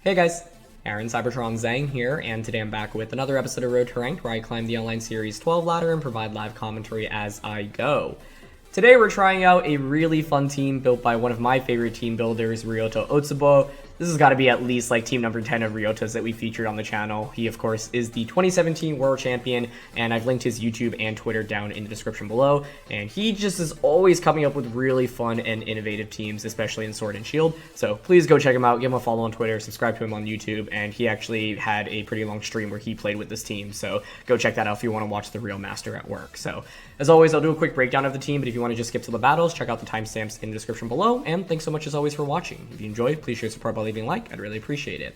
Hey guys, Aaron Cybertron Zhang here, and today I'm back with another episode of Road to Ranked where I climb the online series 12 ladder and provide live commentary as I go. Today we're trying out a really fun team built by one of my favorite team builders, Ryota Otsubo. This has got to be at least like team number 10 of Ryota's that we featured on the channel. He, of course, is the 2017 World Champion, and I've linked his YouTube and Twitter down in the description below. And he just is always coming up with really fun and innovative teams, especially in Sword and Shield. So please go check him out, give him a follow on Twitter, subscribe to him on YouTube, and he actually had a pretty long stream where he played with this team. So go check that out if you want to watch the real master at work. So as always, I'll do a quick breakdown of the team, but if you want to just skip to the battles, check out the timestamps in the description below. And thanks so much as always for watching. If you enjoyed, please show support by leaving a like. I'd really appreciate it.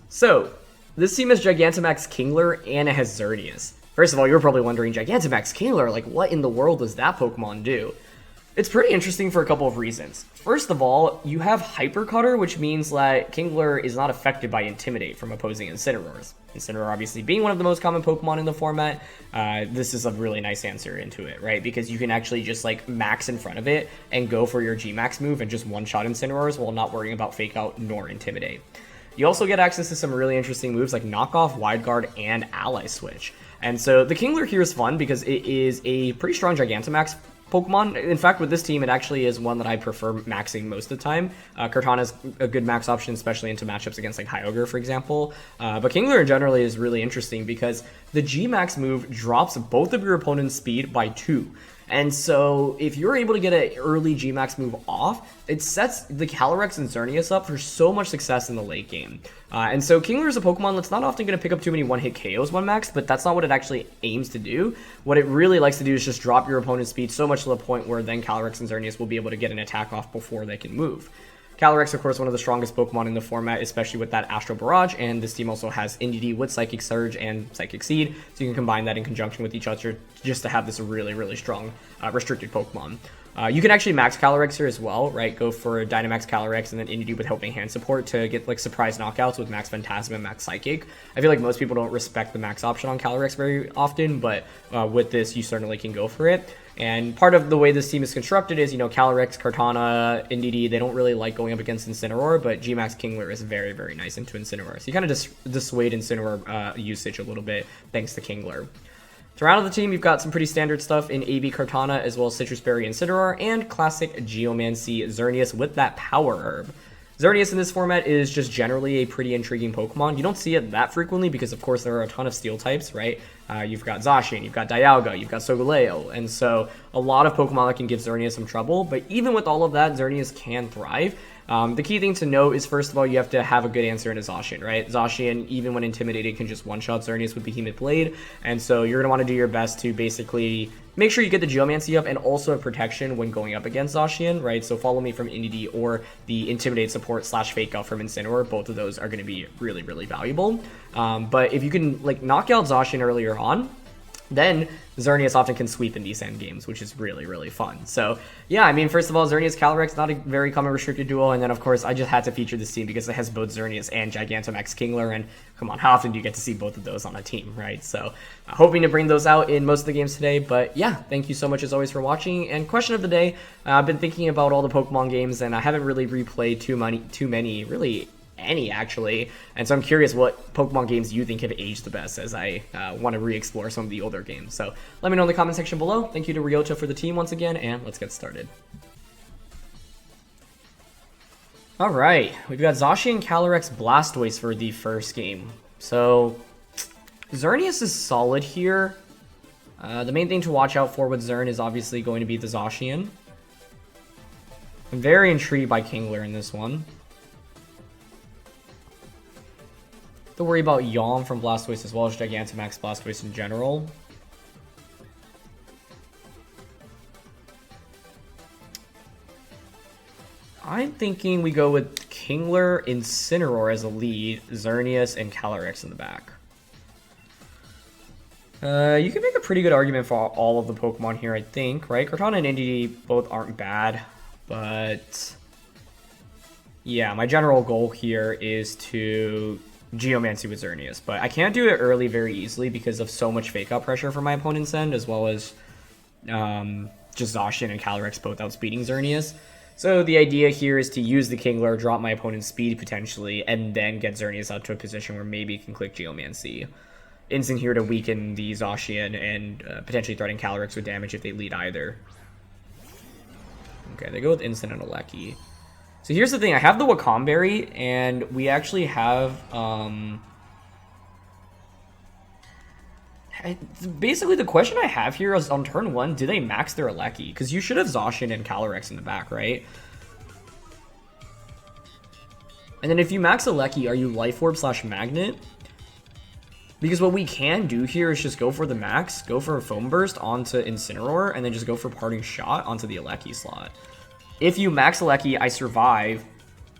So, this team has Gigantamax Kingler and it has XERNEAS. First of all, you're probably wondering, Gigantamax Kingler, like what in the world does that Pokemon do? It's pretty interesting for a couple of reasons. First of all, you have Hyper Cutter, which means that Kingler is not affected by Intimidate from opposing Incineroars. Incineroar obviously being one of the most common Pokemon in the format, this is a really nice answer into it, right? Because you can actually just like max in front of it and go for your G-Max move and just one-shot Incineroars while not worrying about Fake Out nor Intimidate. You also get access to some really interesting moves like Knockoff, Wide Guard, and Ally Switch. And so the Kingler here is fun because it is a pretty strong Gigantamax Pokemon. In fact, with this team, it actually is one that I prefer maxing most of the time. Kartana is a good max option, especially into matchups against like Kyogre, for example. But Kingler generally is really interesting because the G-Max move drops both of your opponent's speed by 2. And so if you're able to get an early G-Max move off, it sets the Calyrex and XERNEAS up for so much success in the late game. And so Kingler is a Pokemon that's not often going to pick up too many one-hit KOs one max, but that's not what it actually aims to do. What it really likes to do is just drop your opponent's speed so much to the point where then Calyrex and XERNEAS will be able to get an attack off before they can move. Calyrex, of course, one of the strongest Pokemon in the format, especially with that Astral Barrage, and this team also has NDD with Psychic Surge and Psychic Seed, so you can combine that in conjunction with each other just to have this really, really strong restricted Pokemon. You can actually max Calyrex here as well, right? Go for Dynamax Calyrex and then NDD with Helping Hand support to get like surprise knockouts with Max Phantasm and Max Psychic. I feel like most people don't respect the max option on Calyrex very often, but with this, you certainly can go for it. And part of the way this team is constructed is, Calyrex, Kartana, NDD, they don't really like going up against Incineroar, but G-Max Kingler is very, very nice into Incineroar. So you kind of dissuade Incineroar usage a little bit thanks to Kingler. To round out the team, you've got some pretty standard stuff in AB Kartana, as well as Citrus Berry Incineroar, and classic Geomancy Xerenas with that Power Herb. XERNEAS in this format is just generally a pretty intriguing Pokemon. You don't see it that frequently because, of course, there are a ton of Steel types, right? You've got Zacian, you've got Dialga, you've got Solgaleo, and so a lot of Pokemon that can give XERNEAS some trouble, but even with all of that, XERNEAS can thrive. The key thing to note is, first of all, you have to have a good answer into Zacian, right? Zacian, even when intimidated, can just one-shot XERNEAS with Behemoth Blade, and so you're going to want to do your best to basically make sure you get the Geomancy up and also have protection when going up against Zacian, right? So follow me from NDD or the Intimidate support / Fake Out from Incineroar. Both of those are going to be really, really valuable. But if you can like knock out Zacian earlier on, then XERNEAS often can sweep in these end games, which is really, really fun. So, yeah, I mean, first of all, XERNEAS Calyrex, not a very common restricted duo, and then, of course, I just had to feature this team because it has both XERNEAS and Gigantamax Kingler, and come on, how often do you get to see both of those on a team, right? So, hoping to bring those out in most of the games today, but yeah, thank you so much as always for watching, and question of the day, I've been thinking about all the Pokemon games, and I haven't really replayed too many, really any actually, and so I'm curious what Pokemon games you think have aged the best as I want to re-explore some of the older games. So let me know in the comment section below. Thank you to Ryota for the team once again, and let's get started. Alright, we've got Zacian, Calyrex, Blastoise for the first game. So XERNEAS is solid here. The main thing to watch out for with Xern is obviously going to be the Zacian. I'm very intrigued by Kingler in this one. To worry about Yom from Blastoise as well as Gigantamax Blastoise in general. I'm thinking we go with Kingler, Incineroar as a lead, XERNEAS, and Calyrex in the back. You can make a pretty good argument for all of the Pokemon here, I think, right? Kartana and NDD both aren't bad, but yeah, my general goal here is to Geomancy with XERNEAS, but I can't do it early very easily because of so much fake out pressure from my opponent's end, as well as just Zacian and Calyrex both outspeeding XERNEAS. So the idea here is to use the Kingler, drop my opponent's speed potentially, and then get Xerneas out to a position where maybe it can click Geomancy. Incin here to weaken the Zacian and potentially threaten Calyrex with damage if they lead either. Okay, they go with Incin and Alecki. So here's the thing, I have the Wakamberry, and we actually have... basically, the question I have here is on turn 1, do they max their Alecki? Because you should have Zacian and Calyrex in the back, right? And then if you max Alecki, are you Life Orb / Magnet? Because what we can do here is just go for the max, go for a Foam Burst onto Incineroar, and then just go for Parting Shot onto the Alecki slot. If you max Alecki, I survive,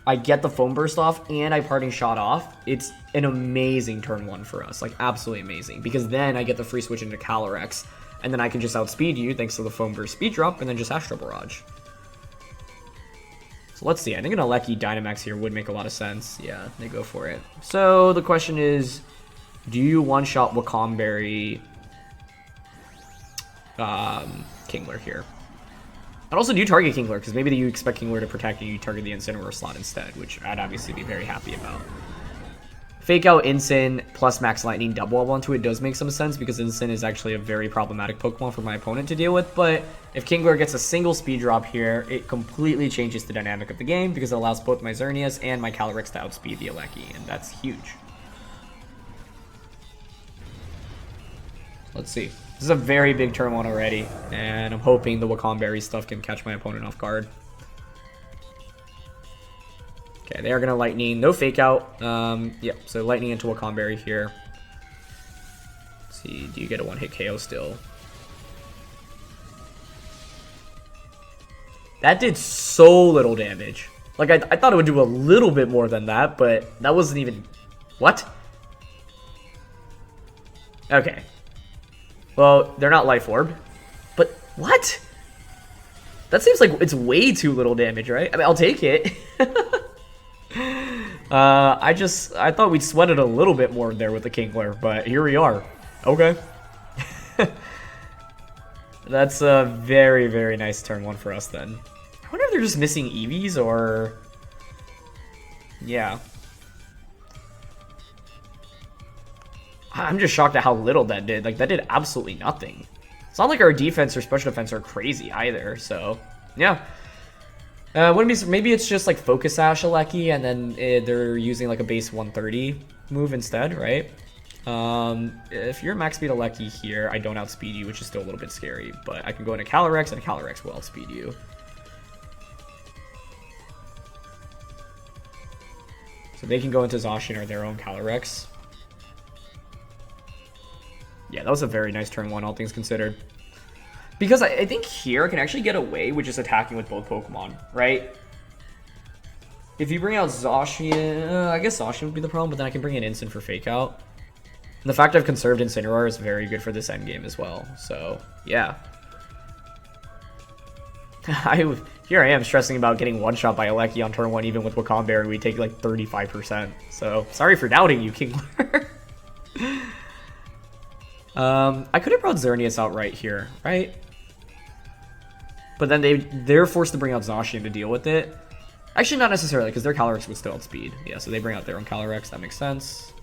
I get the Foam Burst off, and I Parting Shot off. It's an amazing turn 1 for us, like absolutely amazing. Because then I get the free switch into Calyrex, and then I can just outspeed you thanks to the Foam Burst speed drop, and then just Astral Barrage. So let's see, I think an Alecki Dynamax here would make a lot of sense. Yeah, they go for it. So the question is, do you one-shot Wakamberry Kingler here? And also, do you target Kingler? Because maybe you expect Kingler to protect and you target the Incineroar slot instead, which I'd obviously be very happy about. Fake out Incin plus Max Lightning double up onto it does make some sense because Incin is actually a very problematic Pokemon for my opponent to deal with, but if Kingler gets a single speed drop here, it completely changes the dynamic of the game because it allows both my Xerneas and my Calyrex to outspeed the Alecki, and that's huge. Let's see. This is a very big turn 1 already, and I'm hoping the Wakamberry stuff can catch my opponent off guard. Okay, they are going to Lightning. No Fake Out. Yep, so Lightning into Wakamberry here. Let's see, do you get a one-hit KO still? That did so little damage. Like, I thought it would do a little bit more than that, but that wasn't even... What? Okay. Well, they're not Life Orb. But what? That seems like it's way too little damage, right? I mean, I'll take it. I thought we'd sweat it a little bit more there with the Kingler, but here we are. Okay. That's a very, very nice turn 1 for us then. I wonder if they're just missing Eevees or... Yeah. I'm just shocked at how little that did. Like, that did absolutely nothing. It's not like our defense or special defense are crazy either, so... Yeah. Wouldn't be, maybe it's just like Focus Sash Alecki, and then they're using like a base 130 move instead, right? If you're max speed Alecki here, I don't outspeed you, which is still a little bit scary, but I can go into Calyrex, and Calyrex will outspeed you. So they can go into Zacian or their own Calyrex. Yeah, that was a very nice turn 1, all things considered. Because I think here I can actually get away with just attacking with both Pokemon, right? If you bring out Zacian, I guess Zacian would be the problem, but then I can bring in Incin for Fake Out. And the fact I've conserved Incineroar is very good for this endgame as well, so yeah. Here I am stressing about getting one-shot by Alecki on turn 1, even with Wakamberry, we take like 35%. So, sorry for doubting you, Kingler. I could have brought Xerneas out right here, right? But then they're forced to bring out Zacian to deal with it. Actually, not necessarily, because their Calyrex would still outspeed. Yeah, so they bring out their own Calyrex. That makes sense.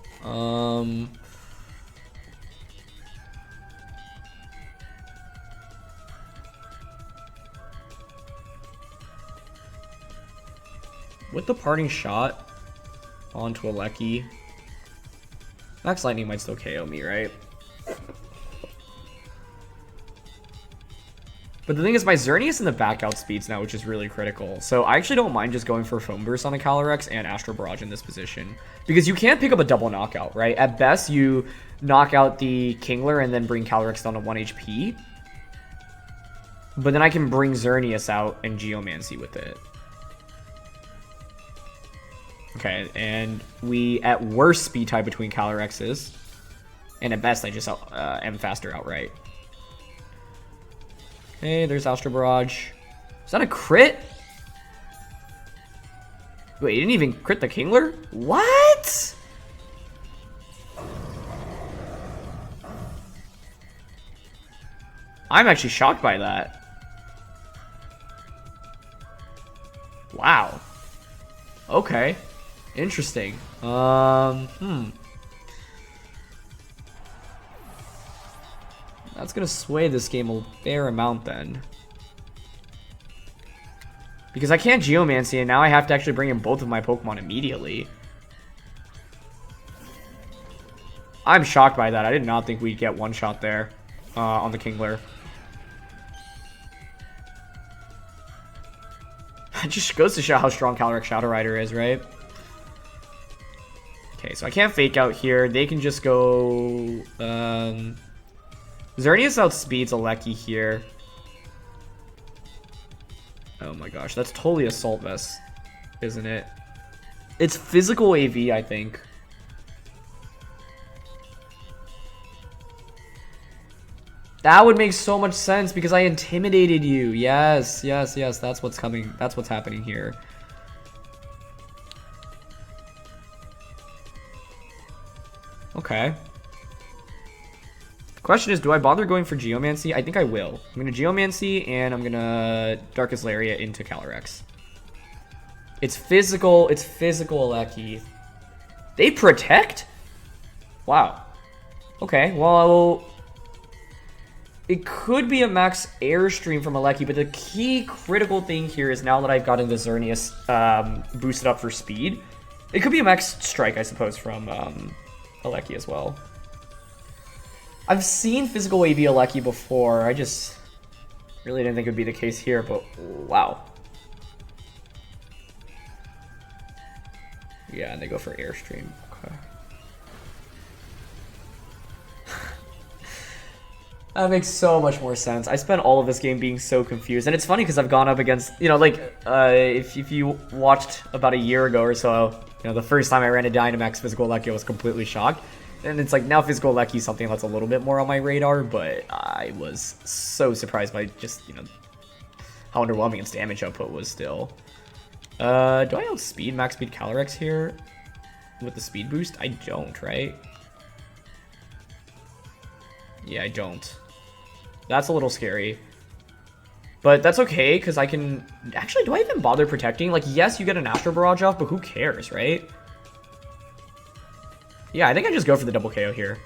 With the Parting Shot onto Alecki, Max Lightning might still KO me, right? But the thing is, my Xerneas in the back outspeeds now, which is really critical. So I actually don't mind just going for Foam Burst on a Calyrex and Astral Barrage in this position. Because you can't pick up a double knockout, right? At best, you knock out the Kingler and then bring Calyrex down to 1 HP. But then I can bring Xerneas out and Geomancy with it. Okay, and we at worst speed tie between Calyrex. And at best, I just am faster outright. Okay, there's Astral Barrage. Is that a crit? Wait, you didn't even crit the Kingler? What? I'm actually shocked by that. Wow. Okay. Interesting. That's gonna sway this game a fair amount then. Because I can't Geomancy, and now I have to actually bring in both of my Pokemon immediately. I'm shocked by that. I did not think we'd get one shot there on the Kingler. It just goes to show how strong Calyrex Shadow Rider is, right? Okay, so I can't fake out here. They can just go... XERNEAS outspeeds Alecki here. Oh my gosh, that's totally Assault Vest, isn't it? It's physical AV, I think. That would make so much sense because I intimidated you. Yes, yes, yes, that's what's coming. That's what's happening here. Okay. The question is, do I bother going for Geomancy? I think I will. I'm going to Geomancy, and I'm going to Darkest Lariat into Calyrex. It's physical Alecki. They protect? Wow. Okay, well... It could be a max airstream from Alecki, but the key critical thing here is now that I've gotten the XERNEAS boosted up for speed, it could be a max strike, I suppose, from Alecki as well. I've seen physical AV Alecki before. I just really didn't think it would be the case here, but wow. Yeah, and they go for airstream. Okay. That makes so much more sense. I spent all of this game being so confused. And it's funny because I've gone up against, you know, like, if you watched about a year ago or so, you know, the first time I ran a Dynamax Physical Alecki, I was completely shocked. And it's like, now Physical Alecki is something that's a little bit more on my radar, but I was so surprised by just, you know, how underwhelming its damage output was still. Do I outspeed Max Speed Calyrex here with the speed boost? I don't, right? Yeah, I don't. That's a little scary. But that's okay, because I can... Actually, do I even bother protecting? Like, yes, you get an Astro Barrage off, but who cares, right? Yeah, I think I just go for the double KO here.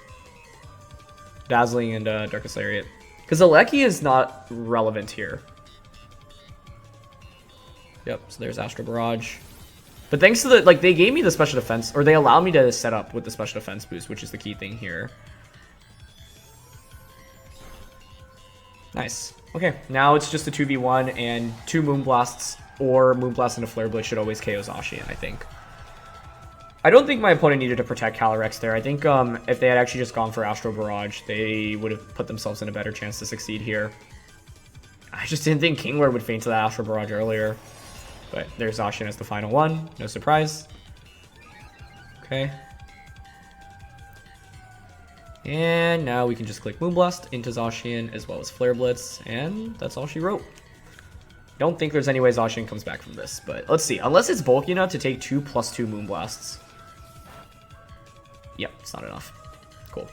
Dazzling and Darkest Lariat. Because Alecki is not relevant here. Yep, so there's Astro Barrage. But thanks to the... Like, they gave me the special defense, or they allowed me to set up with the special defense boost, which is the key thing here. Nice. Okay, now it's just a 2v1, and 2 Moonblasts or Moonblast into Flare Blitz should always KO Zacian, I think. I don't think my opponent needed to protect Calyrex there. I think if they had actually just gone for Astro Barrage, they would have put themselves in a better chance to succeed here. I just didn't think Kingler would feint to that Astro Barrage earlier. But there's Zacian as the final one. No surprise. Okay. And now we can just click Moonblast into Zacian as well as Flare Blitz, and that's all she wrote. Don't think there's any way Zacian comes back from this, but let's see. Unless it's bulky enough to take 2 + 2 Moonblasts. Yep, it's not enough. Cool.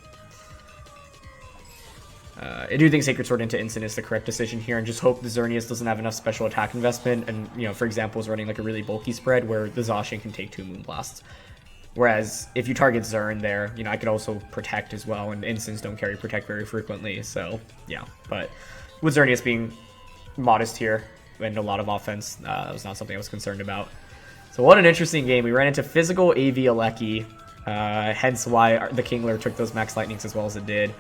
I do think Sacred Sword into Instant is the correct decision here, and just hope the XERNEAS doesn't have enough special attack investment, and, you know, for example, is running like a really bulky spread where the Zacian can take 2 Moonblasts. Whereas if you target Zern there, you know, I could also protect as well, and instants don't carry protect very frequently, so yeah. But with XERNEAS being modest here and a lot of offense, that was not something I was concerned about. So what an interesting game. We ran into physical AV Alecki, hence why the Kingler took those max lightnings as well as it did.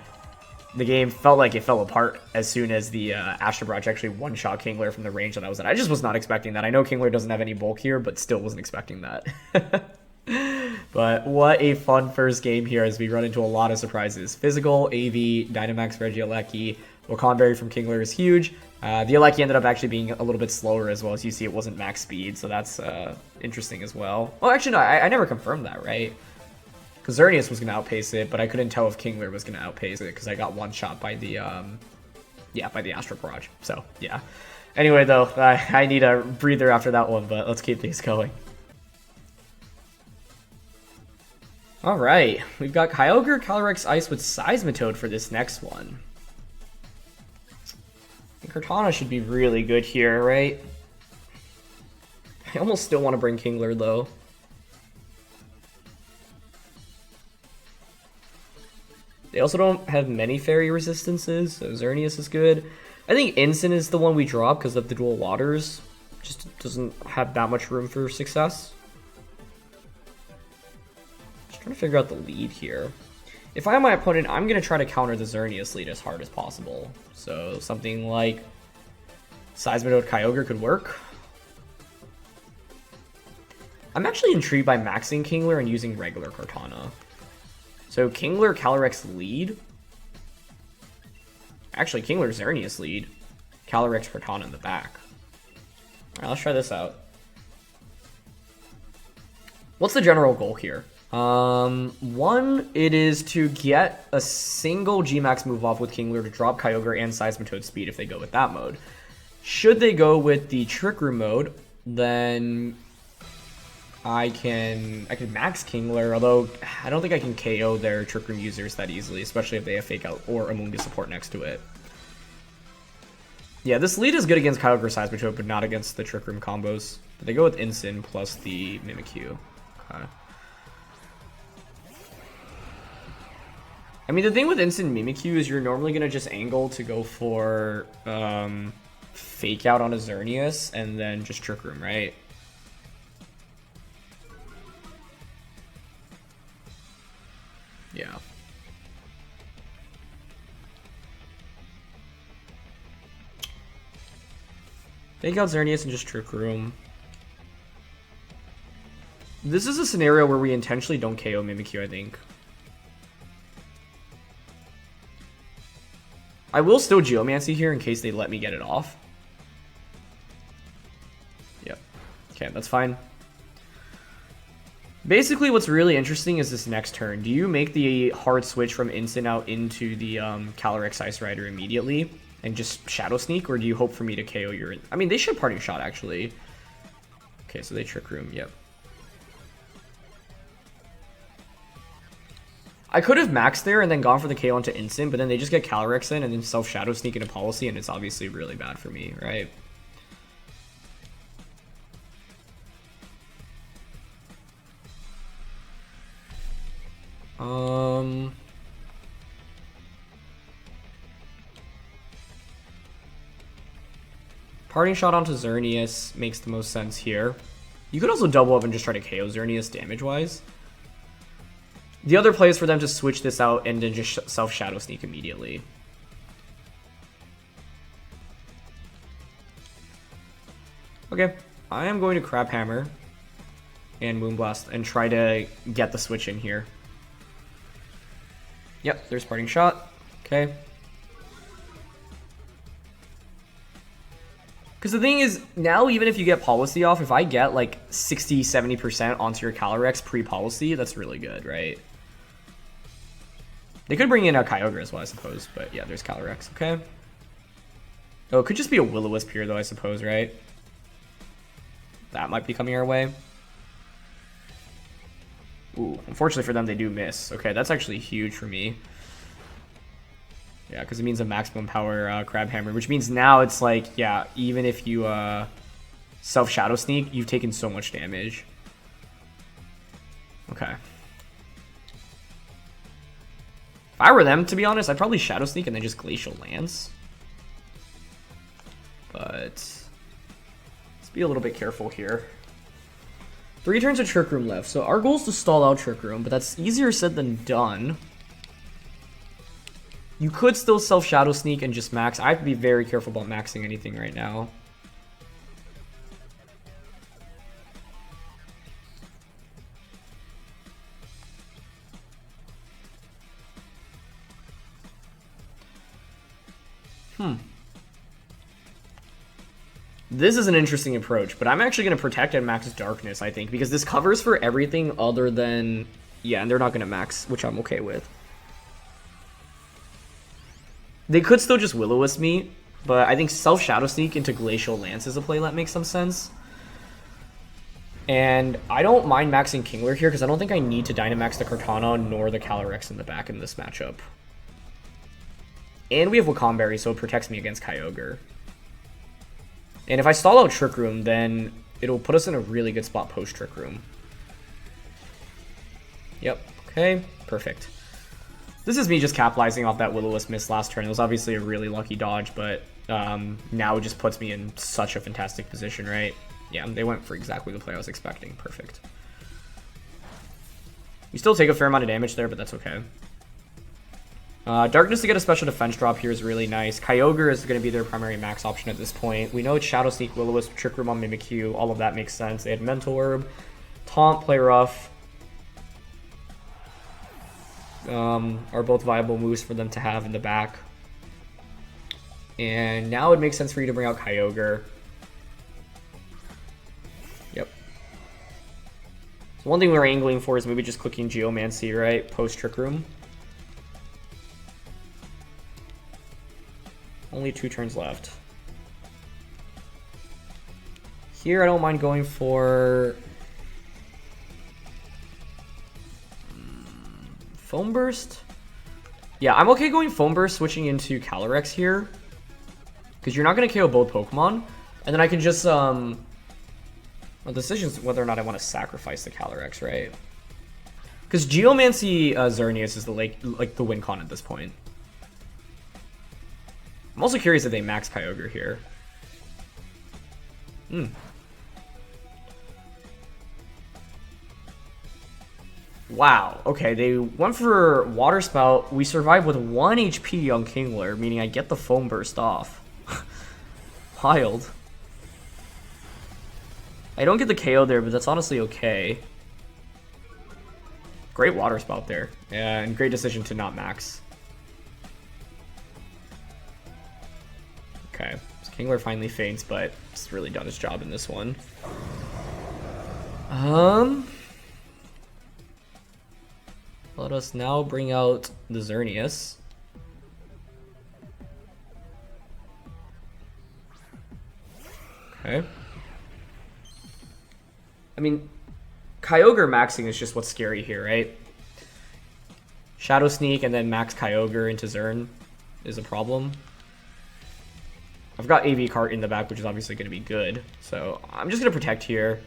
The game felt like it fell apart as soon as the Astro Barrage actually one-shot Kingler from the range that I was at. I just was not expecting that. I know Kingler doesn't have any bulk here, but still wasn't expecting that. But what a fun first game here as we run into a lot of surprises. Physical, AV, Dynamax, Regieleki, Wakanberry from Kingler is huge. The Alecki ended up actually being a little bit slower as well. As you see, it wasn't max speed, so that's interesting as well. Well, actually, no, I never confirmed that, right? Because XERNEAS was going to outpace it, but I couldn't tell if Kingler was going to outpace it because I got one shot by the, by the Astro Barrage. So, yeah. Anyway, though, I need a breather after that one, but let's keep things going. Alright, we've got Kyogre, Calyrex-I with Seismitoad for this next one. I think Cortana should be really good here, right? I almost still want to bring Kingler, though. They also don't have many fairy resistances, so Xerneas is good. I think Incin is the one we drop because of the dual waters. Just doesn't have that much room for success. Just trying to figure out the lead here. If I am my opponent, I'm going to try to counter the Xerneas lead as hard as possible. So something like Seismitoad Kyogre could work. I'm actually intrigued by maxing Kingler and using regular Kartana. So Kingler, Calyrex lead. Actually, Kingler, Xerneas lead. Calyrex, Kartana in the back. Alright, let's try this out. What's the general goal here? One, it is to get a single Gmax move off with Kingler to drop Kyogre and Seismitoad speed if they go with that mode. Should they go with the Trick Room mode, then I can max Kingler, although I don't think I can KO their Trick Room users that easily, especially if they have Fake Out or Amoonguss support next to it. Yeah, this lead is good against Kyogre Seismitoad, but not against the Trick Room combos. But they go with Incin plus the Mimikyu. Okay. I mean, the thing with Incin Mimikyu is you're normally going to just angle to go for Fake Out on a Xerneas and then just Trick Room, right? Yeah. Fake Out Xerneas and just Trick Room. This is a scenario where we intentionally don't KO Mimikyu, I think. I will still Geomancy here in case they let me get it off. Yep. Okay, that's fine. Basically, what's really interesting is this next turn. Do you make the hard switch from Incin out into the Calyrex-I Rider immediately and just Shadow Sneak, or do you hope for me to KO your... I mean, they should Parting Shot, actually. Okay, so they Trick Room, yep. I could have maxed there and then gone for the KO onto Incin, but then they just get Calyrex in and then self-Shadow Sneak into Policy, and it's obviously really bad for me, right? Parting Shot onto Xerneas makes the most sense here. You could also double up and just try to KO Xerneas damage-wise. The other play is for them to switch this out and then just self-Shadow Sneak immediately. Okay, I am going to Crab Hammer and Moonblast and try to get the switch in here. Yep, there's Parting Shot. Okay. Because the thing is, now even if you get Policy off, if I get like 60-70% onto your Calyrex pre-Policy, that's really good, right? They could bring in a Kyogre as well, I suppose. But yeah, there's Calyrex, okay. Oh, it could just be a Will-O-Wisp here, though, I suppose, right? That might be coming our way. Ooh, unfortunately for them, they do miss. Okay, that's actually huge for me. Yeah, because it means a maximum power Crab Hammer, which means now it's like, yeah, even if you self-Shadow Sneak, you've taken so much damage. Okay. If I were them, to be honest, I'd probably Shadow Sneak and then just Glacial Lance. But let's be a little bit careful here. 3 turns of Trick Room left, so our goal is to stall out Trick Room, but that's easier said than done. You could still self-Shadow Sneak and just max. I have to be very careful about maxing anything right now. This is an interesting approach, but I'm actually going to protect and max Darkness, I think, because this covers for everything other than... Yeah, and they're not going to max, which I'm okay with. They could still just Will-O-Wisp me, but I think self-Shadow Sneak into Glacial Lance is a play that makes some sense. And I don't mind maxing Kingler here, because I don't think I need to Dynamax the Kartana nor the Calyrex in the back in this matchup. And we have Wakandberry, so it protects me against Kyogre. And if I stall out Trick Room, then it'll put us in a really good spot post Trick Room. Yep, okay, perfect. This is me just capitalizing off that Will-O-Wisp miss last turn. It was obviously a really lucky dodge, but now it just puts me in such a fantastic position, right? Yeah, they went for exactly the play I was expecting. Perfect. You still take a fair amount of damage there, but that's okay. Darkness to get a special defense drop here is really nice. Kyogre is going to be their primary max option at this point. We know it's Shadow Sneak, Will-O-Wisp, Trick Room on Mimikyu. All of that makes sense. They had Mental Herb, Taunt, Play Rough. Are both viable moves for them to have in the back. And now it makes sense for you to bring out Kyogre. Yep. So one thing we're angling for is maybe just clicking Geomancy, right? Post Trick Room. Only 2 turns left. Here I don't mind going for Foam Burst. Yeah, I'm okay going Foam Burst, switching into Calyrex here. Because you're not going to KO both Pokemon. And then I can just, well, the decision is whether or not I want to sacrifice the Calyrex, right? Because Geomancy Xerenas is the like the win con at this point. I'm also curious if they max Kyogre here. Wow, okay, they went for Water Spout. We survived with 1 HP on Kingler, meaning I get the Foam Burst off. Wild. I don't get the KO there, but that's honestly okay. Great Water Spout there. Yeah, and great decision to not max. Okay, so Kingler finally faints, but it's really done its job in this one. Let us now bring out the XERNEAS. Okay. I mean, Kyogre maxing is just what's scary here, right? Shadow Sneak and then max Kyogre into Xern is a problem. I've got AV Cart in the back, which is obviously going to be good. So I'm just going to protect here.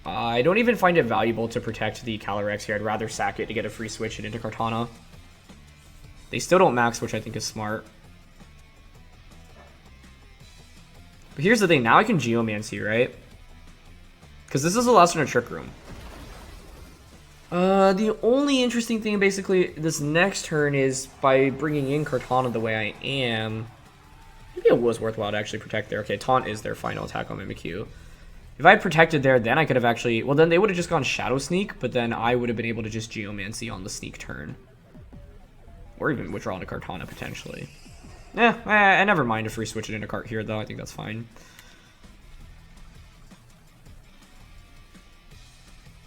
I don't even find it valuable to protect the Calyrex here. I'd rather sack it to get a free switch it into Kartana. They still don't max, which I think is smart. But here's the thing. Now I can Geomancy, right? Because this is the last one in Trick Room. The only interesting thing basically this next turn is by bringing in Kartana the way I am. Maybe it was worthwhile to actually protect there. Okay, Taunt is their final attack on Mimikyu. If I had protected there, then I could have actually... Well, then they would have just gone Shadow Sneak, but then I would have been able to just Geomancy on the Sneak turn. Or even withdraw to Kartana, potentially. I never mind if we switch it into Cart here, though. I think that's fine.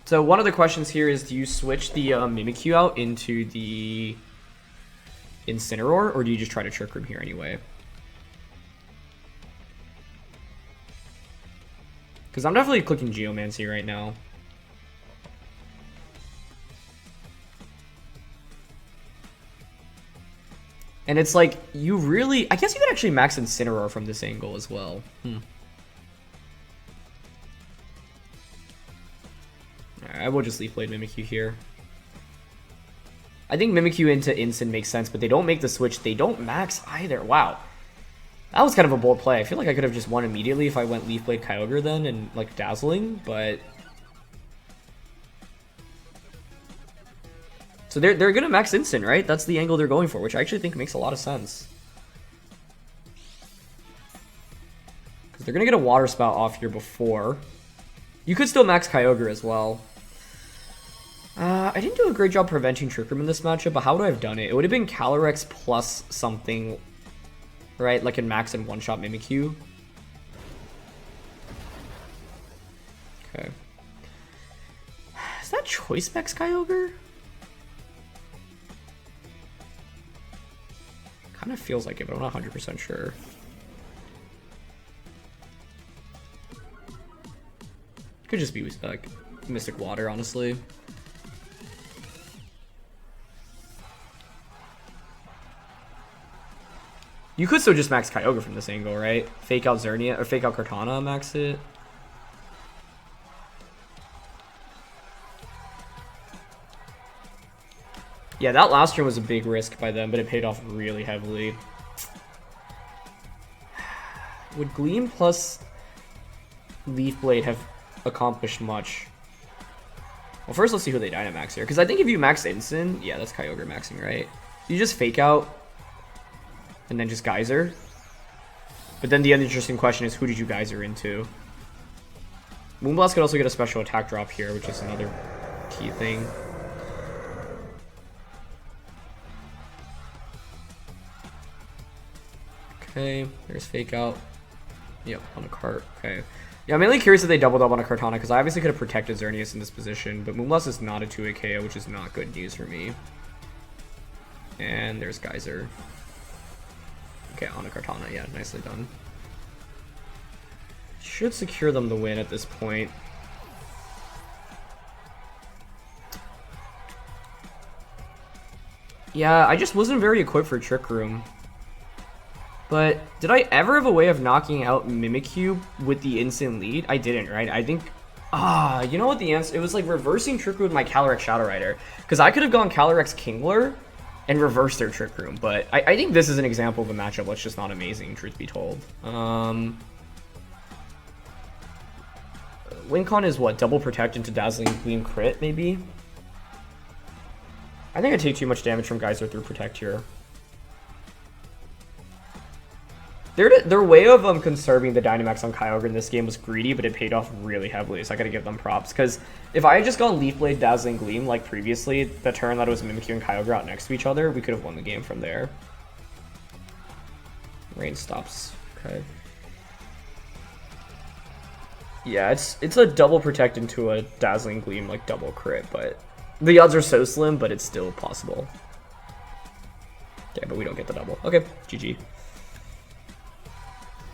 So one of the questions here is, do you switch the Mimikyu out into the Incineroar, or do you just try to Trick Room here anyway? Because I'm definitely clicking Geomancy right now. And it's like, you really... I guess you could actually max Incineroar from this angle as well. I will just Leaf Blade Mimikyu here. I think Mimikyu into Incin makes sense, but they don't make the switch. They don't max either. Wow. That was kind of a bold play. I feel like I could have just won immediately if I went Leaf Blade Kyogre then and like Dazzling, but... So they're going to max Incin, right? That's the angle they're going for, which I actually think makes a lot of sense. Because they're going to get a Water Spout off here before. You could still max Kyogre as well. I didn't do a great job preventing Trick Room in this matchup, but how would I have done it? It would have been Calyrex plus something, right? Like in max and one-shot Mimikyu. Okay. Is that Choice Specs Kyogre? Kind of feels like it, but I'm not 100% sure. Could just be like Mystic Water, honestly. You could still just max Kyogre from this angle, right? Fake out XERNEAS, or fake out Kartana, max it. Yeah, that last turn was a big risk by them, but it paid off really heavily. Would Gleam plus Leaf Blade have accomplished much? Well, first let's see who they Dynamax here. Because I think if you max Incin, yeah, that's Kyogre maxing, right? You just fake out and then just Geyser. But then the other interesting question is, who did you Geyser into? Moonblast could also get a special attack drop here, which is another key thing. Okay, there's fake out. Yep, on a cart. Okay. Yeah, I'm mainly curious if they doubled up on a Kartana, because I obviously could have protected XERNEAS in this position, but Moonblast is not a 2-hit KO, which is not good news for me. And there's Geyser. Okay, on a Kartana. Yeah, nicely done. Should secure them the win at this point. Yeah, I just wasn't very equipped for Trick Room. But did I ever have a way of knocking out Mimikyu with the instant lead? I didn't, right? I think... you know what the answer... It was like reversing Trick Room with my Calyrex Shadow Rider. Because I could have gone Calyrex Kingler and reversed their Trick Room. But I think this is an example of a matchup that's just not amazing, truth be told. Wincon is what? Double Protect into Dazzling Gleam crit, maybe? I think I take too much damage from Geyser through Protect here. Their way of conserving the Dynamax on Kyogre in this game was greedy, but it paid off really heavily, so I gotta give them props. Because if I had just gone Leaf Blade, Dazzling Gleam like previously, the turn that it was Mimikyu and Kyogre out next to each other, we could have won the game from there. Rain stops. Okay. Yeah, it's a double Protect into a Dazzling Gleam, like double crit, but the odds are so slim, but it's still possible. Okay, but we don't get the double. Okay, GG.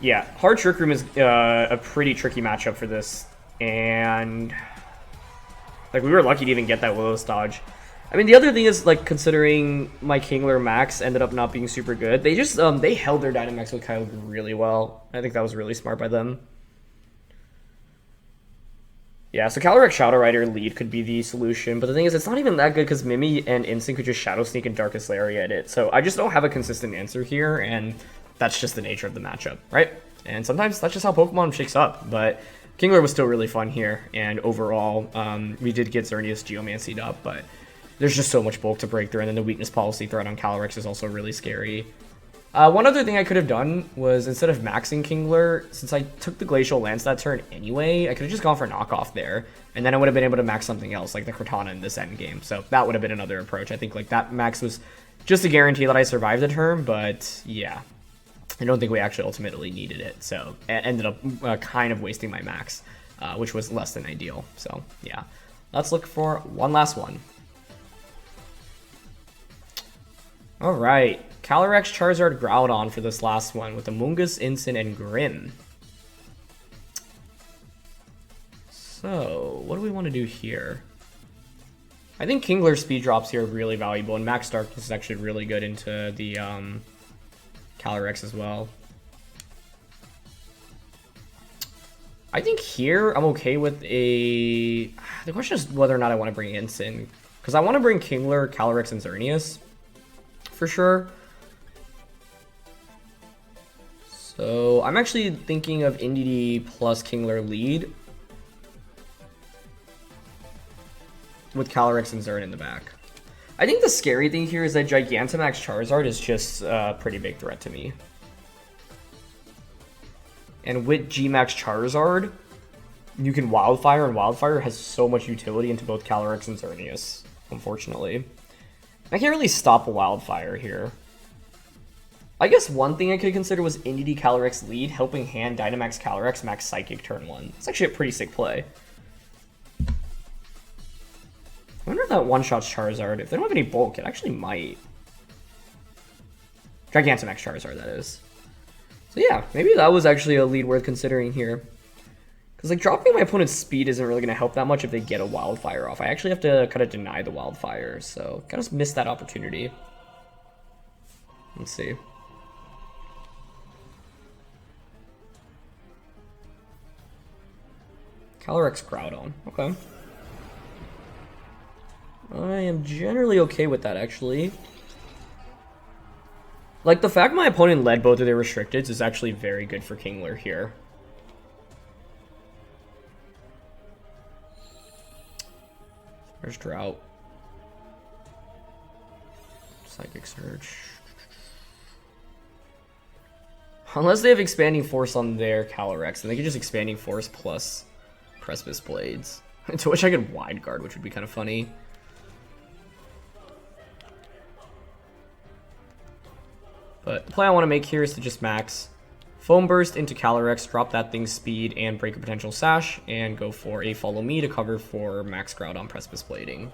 Yeah, hard Trick Room is a pretty tricky matchup for this, and like we were lucky to even get that Willow's dodge. I mean, the other thing is, like, considering my Kingler max ended up not being super good, they just they held their Dynamax with Kyogre really well. I think that was really smart by them. Yeah, so Calyrex Shadow Rider lead could be the solution, but the thing is, it's not even that good because Mimi and Instinct could just Shadow Sneak and Darkest Lariat it. So I just don't have a consistent answer here, and that's just the nature of the matchup, right? And sometimes that's just how Pokemon shakes up, but Kingler was still really fun here, and overall, we did get XERNEAS Geomancied up, but there's just so much bulk to break through, and then the weakness policy threat on Calyrex is also really scary. One other thing I could have done was, instead of maxing Kingler, since I took the Glacial Lance that turn anyway, I could have just gone for knockoff there, and then I would have been able to max something else, like the Kartana in this end game. So that would have been another approach. I think like that max was just a guarantee that I survived the turn, but yeah, I don't think we actually ultimately needed it. So it ended up kind of wasting my max, which was less than ideal. So yeah, let's look for one last one. All right. Calyrex, Charizard, Groudon for this last one with Amoonguss, Incin, and Grimm. So, what do we want to do here? I think Kingler speed drops here are really valuable, and Max Darkness is actually really good into the Calyrex as well. I think here I'm okay with a... The question is whether or not I want to bring Incin, because I want to bring Kingler, Calyrex, and XERNEAS for sure. So I'm actually thinking of Indeedee plus Kingler lead with Calyrex and Xern in the back. I think the scary thing here is that Gigantamax Charizard is just a pretty big threat to me. And with Gmax Charizard, you can Wildfire, and Wildfire has so much utility into both Calyrex and XERNEAS, unfortunately. I can't really stop a Wildfire here. I guess one thing I could consider was Indeedee Calyrex lead, helping hand Dynamax Calyrex max Psychic turn 1. It's actually a pretty sick play. I wonder if that one-shots Charizard. If they don't have any bulk, it actually might. Gigantamax Charizard, that is. So yeah, maybe that was actually a lead worth considering here. Because like dropping my opponent's speed isn't really going to help that much if they get a Wildfire off. I actually have to kind of deny the Wildfire, so kind of missed that opportunity. Let's see. Calyrex Groudon. Okay. I am generally okay with that, actually. Like, the fact my opponent led both of their restricteds is actually very good for Kingler here. There's Drought. Psychic Surge. Unless they have Expanding Force on their Calyrex, then they could just Expanding Force plus Precipice Blades. To which I could Wide Guard, which would be kind of funny. But the play I want to make here is to just max Foam Burst into Calyrex, drop that thing's speed and break a potential Sash, and go for a Follow Me to cover for max Groudon Precipice Blading.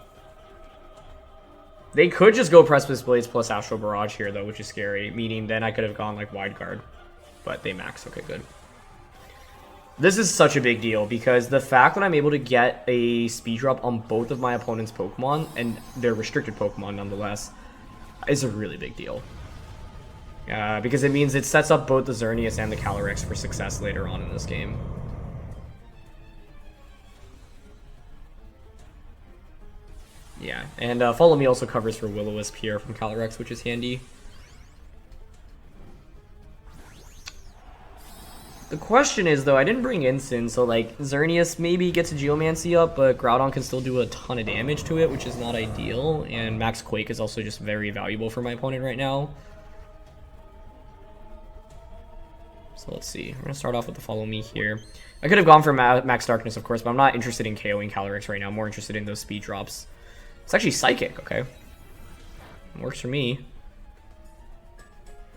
They could just go Precipice Blades plus Astral Barrage here, though, which is scary, meaning then I could have gone like Wide Guard. But they max. Okay, good. This is such a big deal because the fact that I'm able to get a speed drop on both of my opponent's Pokemon, and they're restricted Pokemon nonetheless, is a really big deal. Because it means it sets up both the XERNEAS and the Calyrex for success later on in this game. Yeah, and Follow Me also covers for Will-O-Wisp here from Calyrex, which is handy. The question is, though, I didn't bring Incin, so like XERNEAS maybe gets a Geomancy up, but Groudon can still do a ton of damage to it, which is not ideal. And Max Quake is also just very valuable for my opponent right now. So let's see. We're going to start off with the Follow Me here. I could have gone for Max Darkness, of course, but I'm not interested in KOing Calyrex right now. I'm more interested in those speed drops. It's actually Psychic, okay. Works for me.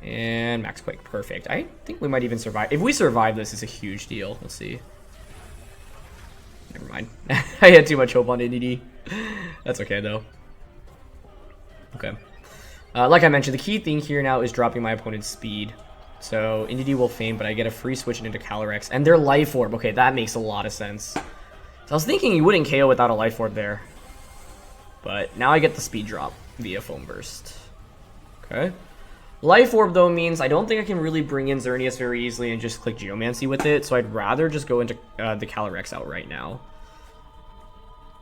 And Max Quake, perfect. I think we might even survive. If we survive this, it's a huge deal. Let's see. Never mind. I had too much hope on NDD. That's okay, though. Okay. Like I mentioned, the key thing here now is dropping my opponent's speed. So NDD will faint, but I get a free switch into Calyrex. And their Life Orb. Okay, that makes a lot of sense. So I was thinking you wouldn't KO without a Life Orb there. But now I get the speed drop via Foam Burst. Okay. Life Orb, though, means I don't think I can really bring in XERNEAS very easily and just click Geomancy with it. So I'd rather just go into the Calyrex out right now.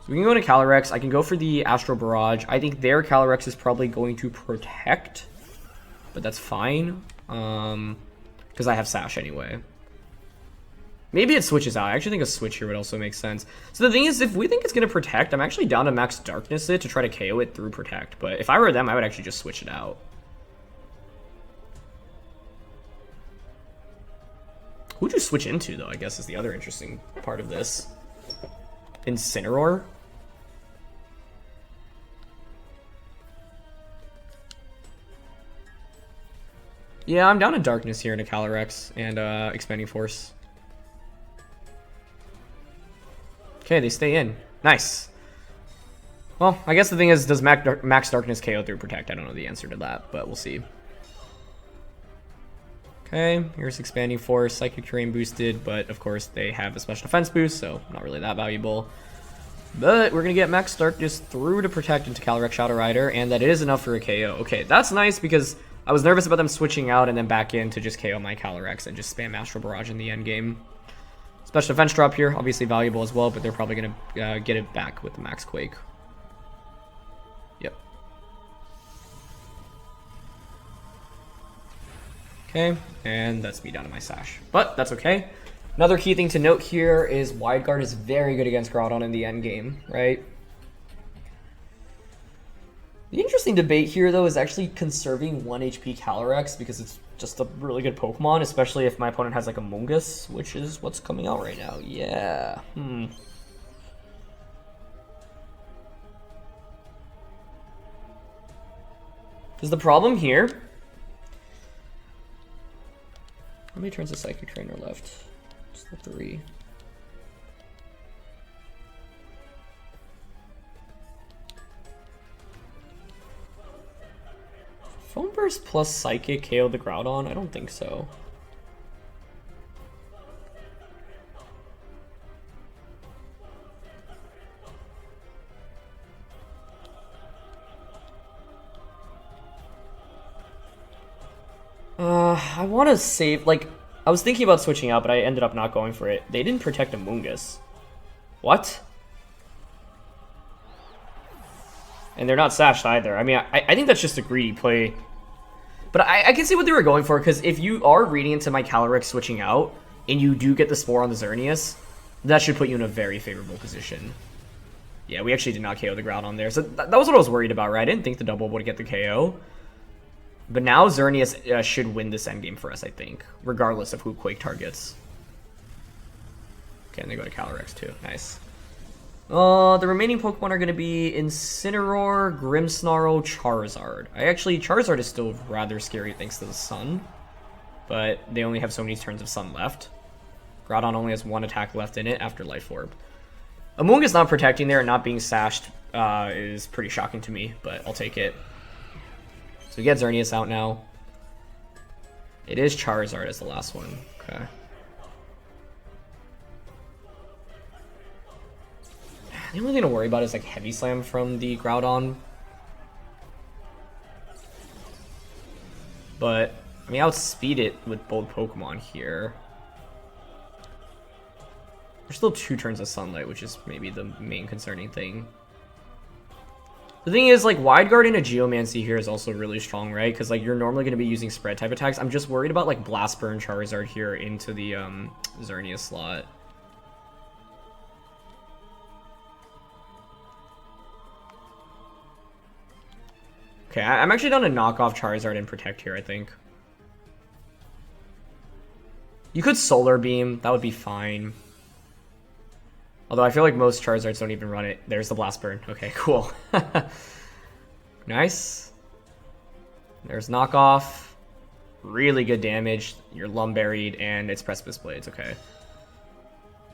So we can go into Calyrex. I can go for the Astral Barrage. I think their Calyrex is probably going to Protect. But that's fine. Because I have Sash anyway. Maybe it switches out. I actually think a switch here would also make sense. So the thing is, if we think it's going to Protect, I'm actually down to Max Darkness it to try to KO it through Protect. But if I were them, I would actually just switch it out. Who would you switch into, though, I guess is the other interesting part of this. Incineroar? Yeah, I'm down to Darkness here into Calyrex and Expanding Force. Okay, they stay in. Nice. Well, I guess the thing is, does Max Darkness KO through Protect? I don't know the answer to that, but we'll see. Okay, here's Expanding Force, Psychic Terrain boosted, but of course they have a special defense boost, so not really that valuable. But we're going to get Max Darkness through to Protect into Calyrex Shadow Rider, and that is enough for a KO. Okay, that's nice because I was nervous about them switching out and then back in to just KO my Calyrex and just spam Astral Barrage in the end game. Special defense drop here, obviously valuable as well, but they're probably going to get it back with the Max Quake. Yep. Okay, and that's me down to my Sash. But that's okay. Another key thing to note here is Wide Guard is very good against Groudon in the end game, right? The interesting debate here, though, is actually conserving 1 HP Calyrex because it's just a really good Pokemon, especially if my opponent has like a Amoonguss, which is what's coming out right now. Yeah. Is the problem here? How many turns of Psychic Trainer left? Just the 3. Foam Burst plus Psychic KO the Groudon? I don't think so. I want to save, like, I was thinking about switching out, but I ended up not going for it. They didn't protect Amoonguss. What? And they're not sashed either. I mean, I think that's just a greedy play. But I can see what they were going for, because if you are reading into my Calyrex switching out, and you do get the Spore on the XERNEAS, that should put you in a very favorable position. Yeah, we actually did not KO the Groudon there. So that was what I was worried about, right? I didn't think the double would get the KO. But now XERNEAS should win this endgame for us, I think, regardless of who Quake targets. Okay, and they go to Calyrex too. Nice. The remaining Pokemon are going to be Incineroar, Grimmsnarl, Charizard. Charizard is still rather scary thanks to the Sun. But they only have so many turns of Sun left. Groudon only has 1 attack left in it after Life Orb. Amoonguss not protecting there and not being sashed is pretty shocking to me, but I'll take it. So we get XERNEAS out now. It is Charizard as the last one. Okay. The only thing to worry about is like Heavy Slam from the Groudon. But, I mean, outspeed it with both Pokemon here. There's still 2 turns of Sunlight, which is maybe the main concerning thing. The thing is, like, Wide Guard into Geomancy here is also really strong, right? Because, like, you're normally going to be using spread type attacks. I'm just worried about, like, Blast Burn Charizard here into the XERNEAS slot. Okay, I'm actually down to knock off Charizard and Protect here, I think. You could Solar Beam. That would be fine. Although I feel like most Charizards don't even run it. There's the Blast Burn. Okay, cool. Nice. There's knockoff. Really good damage. You're Lumburied, and it's Precipice Blades. Okay.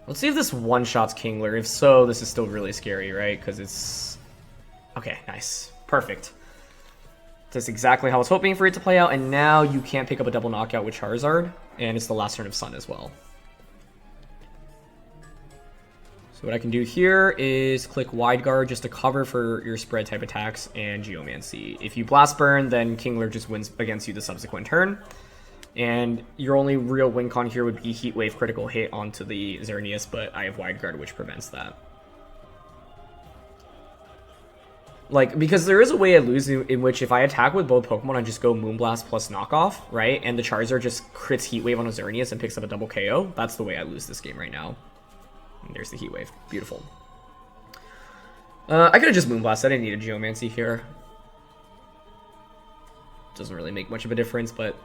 Let's see if this one-shots Kingler. If so, this is still really scary, right? Because it's... Okay, nice. Perfect. That's exactly how I was hoping for it to play out, and now you can't pick up a double knockout with Charizard, and it's the last turn of Sun as well. So what I can do here is click Wide Guard just to cover for your spread type attacks and Geomancy. If you Blast Burn, then Kingler just wins against you the subsequent turn. And your only real win con here would be Heat Wave critical hit onto the XERNEAS, but I have Wide Guard, which prevents that. Like, because there is a way I lose in which if I attack with both Pokemon, I just go Moonblast plus knockoff, right? And the Charizard just crits Heat Wave on a XERNEAS and picks up a double KO. That's the way I lose this game right now. And there's the Heat Wave. Beautiful. I could have just Moonblast. I didn't need a Geomancy here. Doesn't really make much of a difference, but...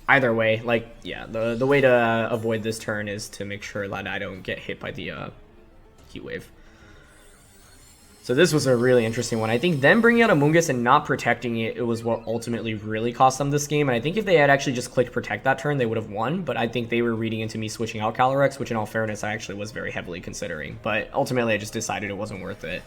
Either way, like, yeah, the way to avoid this turn is to make sure that I don't get hit by the Heat Wave. So this was a really interesting one. I think them bringing out Amoonguss and not protecting it, it was what ultimately really cost them this game. And I think if they had actually just clicked Protect that turn, they would have won. But I think they were reading into me switching out Calyrex, which in all fairness, I actually was very heavily considering. But ultimately, I just decided it wasn't worth it.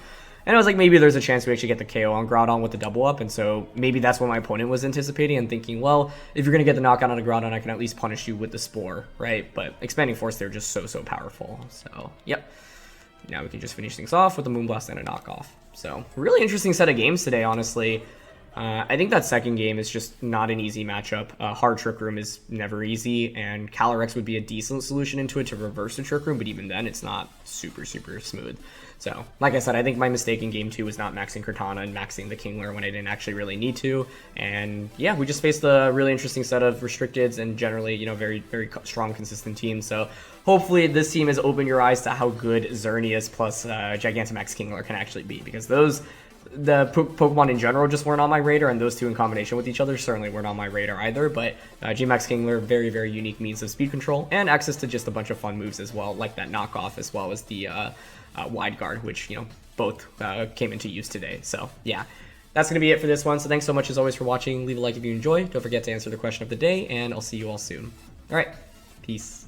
And I was like, maybe there's a chance we actually get the KO on Groudon with the double up. And so maybe that's what my opponent was anticipating and thinking, well, if you're going to get the knockout on a Groudon, I can at least punish you with the Spore, right? But Expanding Force, they're just so powerful. So, yep. Now we can just finish things off with a Moonblast and a knockoff. So, really interesting set of games today, honestly. I think that second game is just not an easy matchup. Hard Trick Room is never easy, and Calyrex would be a decent solution into it to reverse the Trick Room, but even then, it's not super smooth. So, like I said, I think my mistake in Game 2 was not maxing Cortana and maxing the Kingler when I didn't actually really need to. And yeah, we just faced a really interesting set of restricteds and generally, you know, very strong, consistent teams. So hopefully this team has opened your eyes to how good XERNEAS plus Gigantamax Kingler can actually be, because the Pokemon in general just weren't on my radar, and those two in combination with each other certainly weren't on my radar either. But Gmax Kingler, very unique means of speed control and access to just a bunch of fun moves as well, like that knockoff as well as the Wide Guard, which, you know, both came into use today. So yeah, that's gonna be it for this one. So thanks so much as always for watching. Leave a like if you enjoy. Don't forget to answer the question of the day, and I'll see you all soon. All right, peace.